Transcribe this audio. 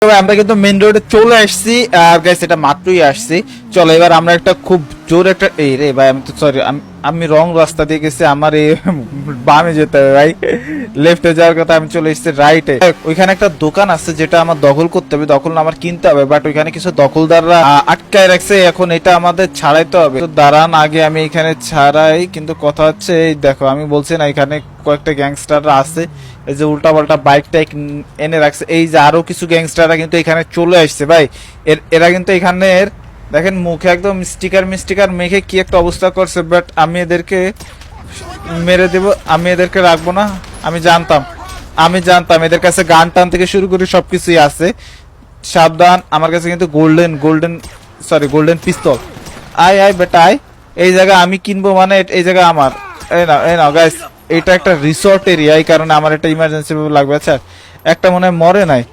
আমরা কিন্তু মেইন রোডে চলে আসছি আর গাইস এটা মাত্রই আসছি। চলো এবার আমরা একটা খুব জোর একটা এই রে ভাই আমি তো সরি আমি রং রাস্তা দিয়ে গেছি, আমার এই বামে যেতে হবে ভাই, লেফটে যাওয়ার কথা, আমি চলে এসেছি রাইটে। ওইখানে একটা দোকান আছে যেটা আমার দখল করতে হবে, দখল না আমার কিনতে হবে, বাট ওইখানে কিছু দখলদাররা আটকায় রাখছে, এখন এটা আমাদের ছাড়াইতে হবে। তো দাঁড়ান আগে আমি এখানে ছাড়াই, কিন্তু কথা হচ্ছে এই দেখো আমি বলছি না এখানে কয়েকটা গ্যাংস্টাররা আছে, এই যে উল্টা পাল্টা বাইক টাইক এনে রাখছে, এই যে আরো কিছু গ্যাংস্টাররা কিন্তু এখানে চলে আসছে ভাই। এরা কিন্তু এখানের দেখেন মুখে একদম মিস্টিকার মেখে কি একটা অবস্থা করছে, বাট আমি এদেরকে মেরে দেব, আমি এদেরকে রাখবো না। আমি জানতাম এদের কাছে গান টান থেকে শুরু করে সবকিছুই আছে। সাবধান, আমার কাছে কিন্তু গোল্ডেন পিস্তল। আয় বেটা আয়, এই জায়গা আমি কিনবো মানে এই জায়গা আমার। এই নাও গাইস, এটা একটা রিসর্ট এরিয়া, এই কারণে আমার একটা ইমার্জেন্সি লাগবে। আচ্ছা একটা মনে হয় মরে নাই।